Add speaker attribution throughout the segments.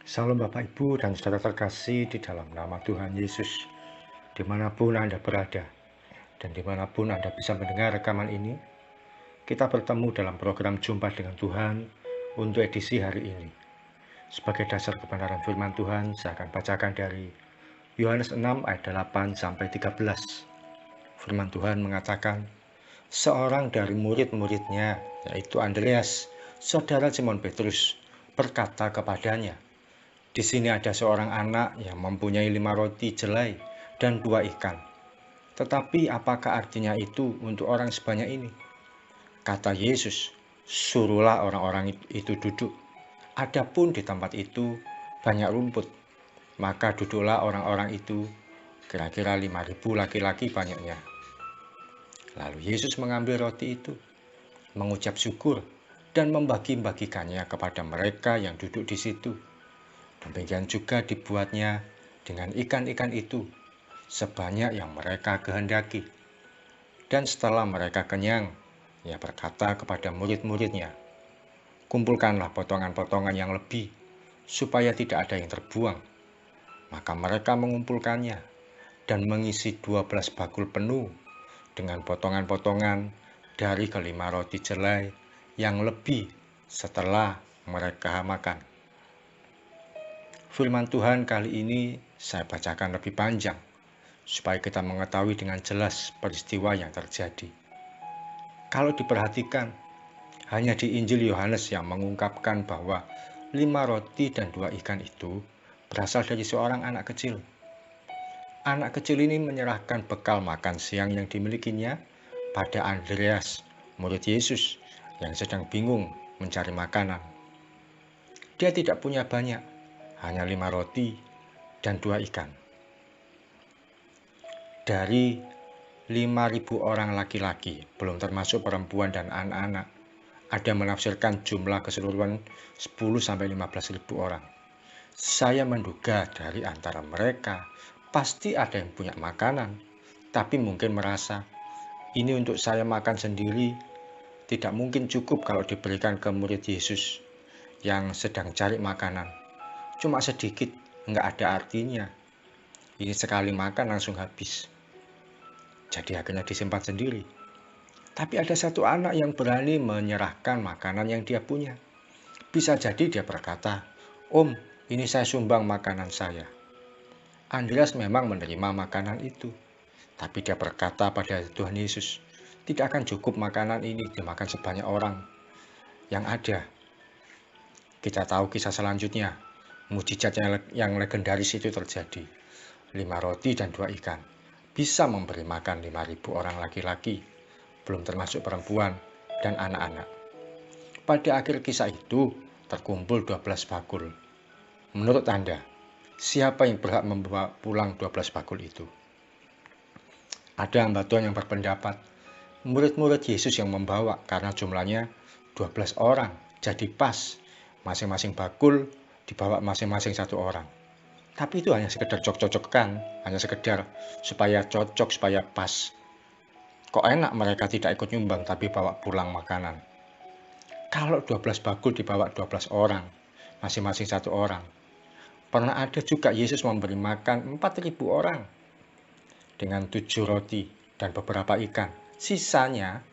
Speaker 1: Salam Bapak Ibu dan saudara terkasih di dalam nama Tuhan Yesus, dimanapun Anda berada, dan dimanapun Anda bisa mendengar rekaman ini, kita bertemu dalam program Jumpa dengan Tuhan untuk edisi hari ini. Sebagai dasar kebenaran firman Tuhan, saya akan bacakan dari Yohanes 6 ayat 8-13. Firman Tuhan mengatakan, seorang dari murid-muridnya, yaitu Andreas, saudara Simon Petrus, berkata kepadanya, di sini ada seorang anak yang mempunyai 5 roti jelai dan 2 ikan. Tetapi apakah artinya itu untuk orang sebanyak ini? Kata Yesus, suruhlah orang-orang itu duduk. Adapun di tempat itu banyak rumput, maka duduklah orang-orang itu, kira-kira 5.000 laki-laki banyaknya. Lalu Yesus mengambil roti itu, mengucap syukur, dan membagi-bagikannya kepada mereka yang duduk di situ. Demikian juga dibuatnya dengan ikan-ikan itu, sebanyak yang mereka kehendaki. Dan setelah mereka kenyang, ia berkata kepada murid-muridnya, kumpulkanlah potongan-potongan yang lebih, supaya tidak ada yang terbuang. Maka mereka mengumpulkannya, dan mengisi 12 bakul penuh, dengan potongan-potongan dari kelima roti jelai yang lebih setelah mereka makan. Firman Tuhan kali ini saya bacakan lebih panjang, supaya kita mengetahui dengan jelas peristiwa yang terjadi. Kalau diperhatikan, hanya di Injil Yohanes yang mengungkapkan bahwa 5 roti dan 2 ikan itu berasal dari seorang anak kecil. Anak kecil ini menyerahkan bekal makan siang yang dimilikinya pada Andreas, murid Yesus yang sedang bingung mencari makanan. Dia tidak punya banyak, hanya 5 roti dan 2 ikan. Dari 5.000 orang laki-laki, belum termasuk perempuan dan anak-anak, ada menafsirkan jumlah keseluruhan 10-15.000 orang. Saya menduga dari antara mereka pasti ada yang punya makanan, tapi mungkin merasa ini untuk saya makan sendiri, tidak mungkin cukup kalau diberikan ke murid Yesus yang sedang cari makanan. Cuma sedikit, nggak ada artinya. Ini sekali makan langsung habis. Jadi akhirnya disimpan sendiri. Tapi ada satu anak yang berani menyerahkan makanan yang dia punya. Bisa jadi dia berkata, Om, ini saya sumbang makanan saya. Andreas memang menerima makanan itu. Tapi dia berkata pada Tuhan Yesus, tidak akan cukup makanan ini dimakan sebanyak orang yang ada. Kita tahu kisah selanjutnya. Mujizat yang legendaris itu terjadi. 5 roti dan 2 ikan. Bisa memberi makan 5.000 orang laki-laki, belum termasuk perempuan dan anak-anak. Pada akhir kisah itu, terkumpul 12 bakul. Menurut Anda, siapa yang berhak membawa pulang 12 bakul itu? Ada hamba Tuhan yang berpendapat, murid-murid Yesus yang membawa karena jumlahnya 12 orang, jadi pas. Masing-masing bakul dibawa masing-masing satu orang. Tapi itu hanya sekedar cocok-cocokan, hanya sekedar supaya cocok, supaya pas. Kok enak mereka tidak ikut nyumbang tapi bawa pulang makanan. Kalau 12 bakul dibawa 12 orang, masing-masing satu orang. Pernah ada juga Yesus memberi makan 4.000 orang dengan 7 roti dan beberapa ikan. Sisanya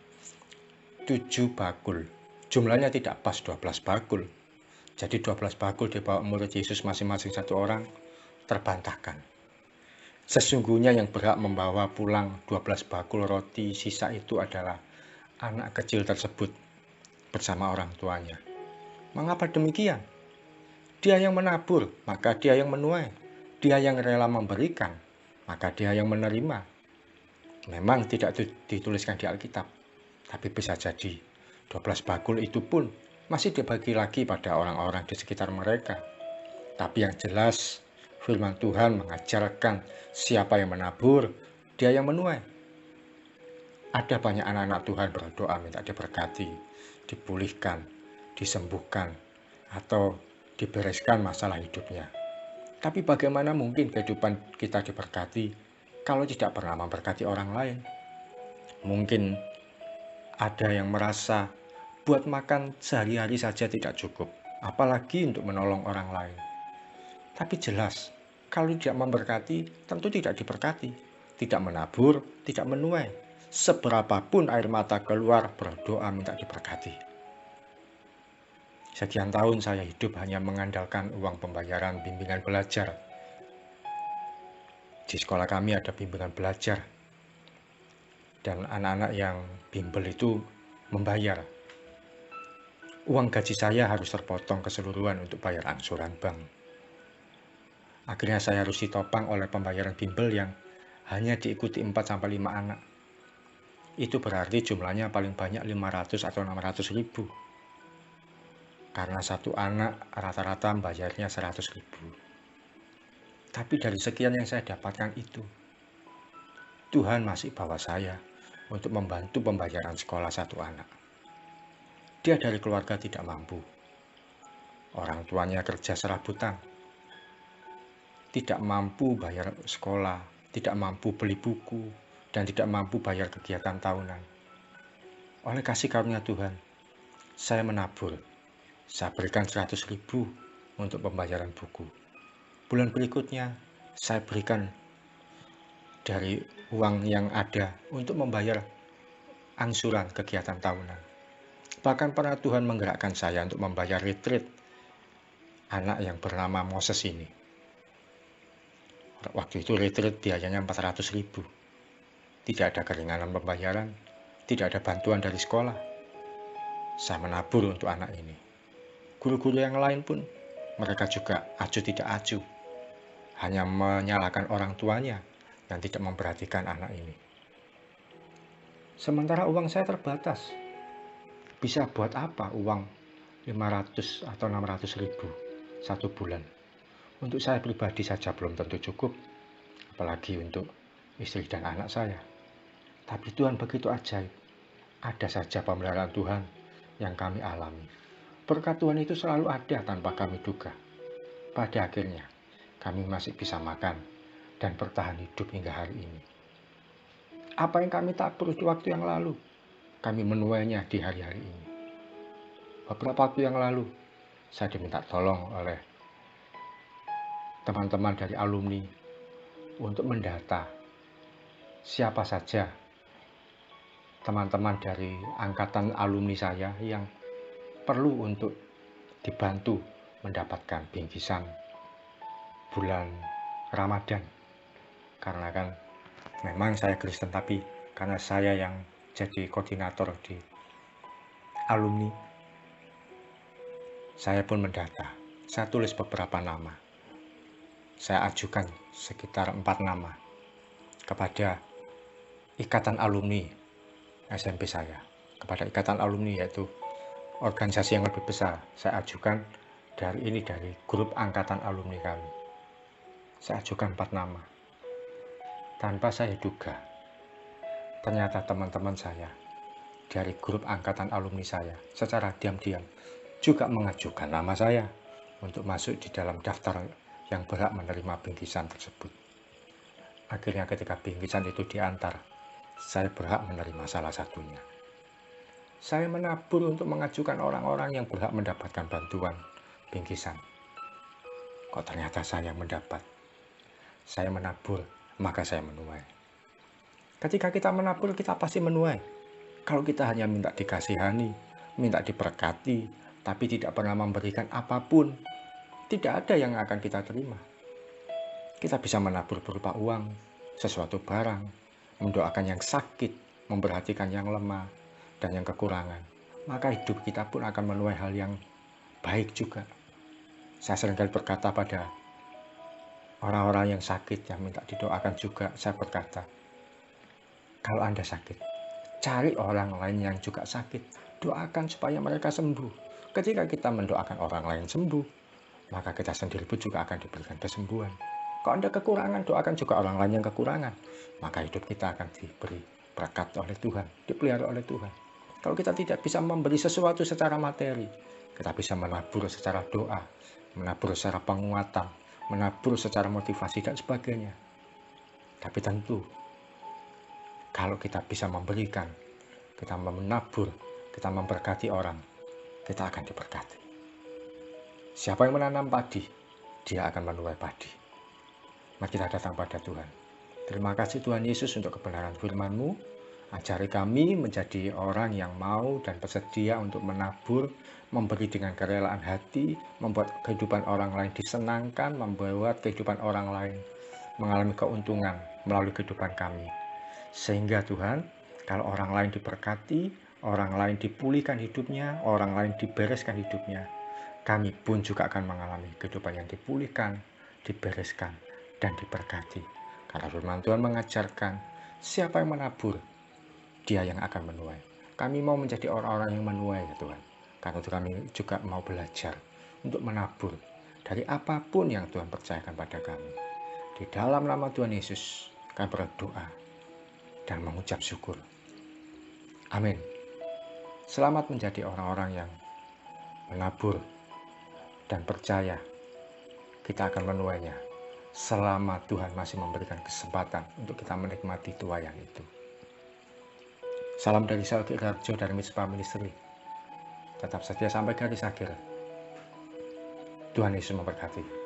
Speaker 1: 7 bakul. Jumlahnya tidak pas 12 bakul. Jadi 12 bakul dibawa murid Yesus masing-masing satu orang, terbantahkan. Sesungguhnya yang berhak membawa pulang 12 bakul roti sisa itu adalah anak kecil tersebut bersama orang tuanya. Mengapa demikian? Dia yang menabur, maka dia yang menuai. Dia yang rela memberikan, maka dia yang menerima. Memang tidak dituliskan di Alkitab, tapi bisa jadi 12 bakul itu pun masih dibagi lagi pada orang-orang di sekitar mereka. Tapi yang jelas, firman Tuhan mengajarkan siapa yang menabur, dia yang menuai. Ada banyak anak-anak Tuhan berdoa minta diberkati, dipulihkan, disembuhkan, atau dibereskan masalah hidupnya. Tapi bagaimana mungkin kehidupan kita diberkati kalau tidak pernah memberkati orang lain? Mungkin ada yang merasa buat makan sehari-hari saja tidak cukup, apalagi untuk menolong orang lain. Tapi jelas, kalau tidak memberkati, tentu tidak diberkati. Tidak menabur, tidak menuai. Seberapapun air mata keluar, berdoa minta diberkati. Sekian tahun saya hidup hanya mengandalkan uang pembayaran bimbingan belajar. Di sekolah kami ada bimbingan belajar. Dan anak-anak yang bimbel itu membayar. Uang gaji saya harus terpotong keseluruhan untuk bayar angsuran bank. Akhirnya saya harus ditopang oleh pembayaran bimbel yang hanya diikuti 4-5 anak. Itu berarti jumlahnya paling banyak 500 atau 600 ribu. Karena satu anak rata-rata bayarnya 100 ribu. Tapi dari sekian yang saya dapatkan itu, Tuhan masih bawa saya untuk membantu pembayaran sekolah satu anak. Dia dari keluarga tidak mampu. Orang tuanya kerja serabutan. Tidak mampu bayar sekolah, tidak mampu beli buku, dan tidak mampu bayar kegiatan tahunan. Oleh kasih karunia Tuhan, saya menabur. Saya berikan 100 ribu untuk pembayaran buku. Bulan berikutnya, saya berikan dari uang yang ada untuk membayar angsuran kegiatan tahunan. Bahkan pernah Tuhan menggerakkan saya untuk membayar retreat anak yang bernama Moses ini. Waktu itu retreat biayanya 400 ribu. Tidak ada keringanan pembayaran, tidak ada bantuan dari sekolah. Saya menabur untuk anak ini. Guru-guru yang lain pun, mereka juga acuh tidak acuh. Hanya menyalahkan orang tuanya yang tidak memperhatikan anak ini. Sementara uang saya terbatas. Bisa buat apa uang 500 atau 600 ribu satu bulan? Untuk saya pribadi saja belum tentu cukup, apalagi untuk istri dan anak saya. Tapi Tuhan begitu ajaib. Ada saja pemeliharaan Tuhan yang kami alami. Berkat Tuhan itu selalu ada tanpa kami duga. Pada akhirnya, kami masih bisa makan dan bertahan hidup hingga hari ini. Apa yang kami tabur di waktu yang lalu, kami menuainya di hari-hari ini. Beberapa waktu yang lalu, saya diminta tolong oleh teman-teman dari alumni untuk mendata siapa saja teman-teman dari angkatan alumni saya yang perlu untuk dibantu mendapatkan bingkisan bulan Ramadan. Karena kan memang saya Kristen, tapi karena saya yang jadi koordinator di alumni, saya pun mendata. Saya tulis beberapa nama. Saya ajukan sekitar 4 nama kepada ikatan alumni SMP saya. Kepada ikatan alumni, yaitu organisasi yang lebih besar. Saya ajukan dari grup angkatan alumni kami. Saya ajukan 4 nama. Tanpa saya duga, ternyata teman-teman saya dari grup angkatan alumni saya secara diam-diam juga mengajukan nama saya untuk masuk di dalam daftar yang berhak menerima bingkisan tersebut. Akhirnya ketika bingkisan itu diantar, saya berhak menerima salah satunya. Saya menabur untuk mengajukan orang-orang yang berhak mendapatkan bantuan bingkisan. Kok ternyata saya mendapat. Saya menabur, maka saya menuai. Ketika kita menabur, kita pasti menuai. Kalau kita hanya minta dikasihani, minta diberkati, tapi tidak pernah memberikan apapun, tidak ada yang akan kita terima. Kita bisa menabur berupa uang, sesuatu barang, mendoakan yang sakit, memperhatikan yang lemah, dan yang kekurangan. Maka hidup kita pun akan menuai hal yang baik juga. Saya seringkali berkata pada orang-orang yang sakit, yang minta didoakan juga, saya berkata, kalau Anda sakit, cari orang lain yang juga sakit, doakan supaya mereka sembuh. Ketika kita mendoakan orang lain sembuh, maka kita sendiri pun juga akan diberikan kesembuhan. Kalau Anda kekurangan, doakan juga orang lain yang kekurangan. Maka hidup kita akan diberi berkat oleh Tuhan, dipelihara oleh Tuhan. Kalau kita tidak bisa memberi sesuatu secara materi, kita bisa menabur secara doa, menabur secara penguatan, menabur secara motivasi dan sebagainya. Tapi tentu, kalau kita bisa memberikan, kita menabur, kita memberkati orang, kita akan diberkati. Siapa yang menanam padi, dia akan menuai padi. Mari kita datang pada Tuhan. Terima kasih Tuhan Yesus untuk kebenaran firman-Mu. Ajari kami menjadi orang yang mau dan bersedia untuk menabur, memberi dengan kerelaan hati, membuat kehidupan orang lain disenangkan, membuat kehidupan orang lain mengalami keuntungan melalui kehidupan kami. Sehingga Tuhan, kalau orang lain diberkati, orang lain dipulihkan hidupnya, orang lain dibereskan hidupnya, kami pun juga akan mengalami kehidupan yang dipulihkan, dibereskan, dan diberkati. Karena firman Tuhan mengajarkan, siapa yang menabur, dia yang akan menuai. Kami mau menjadi orang-orang yang menuai ya Tuhan. Karena itu kami juga mau belajar untuk menabur dari apapun yang Tuhan percayakan pada kami. Di dalam nama Tuhan Yesus, kami berdoa dan mengucap syukur. Amin. Selamat menjadi orang-orang yang menabur dan percaya kita akan menuainya selama Tuhan masih memberikan kesempatan untuk kita menikmati tuaian itu. Salam dari saya, Ki Rarjo dari Mitspa Ministry. Tetap setia sampai garis akhir. Tuhan Yesus memberkati.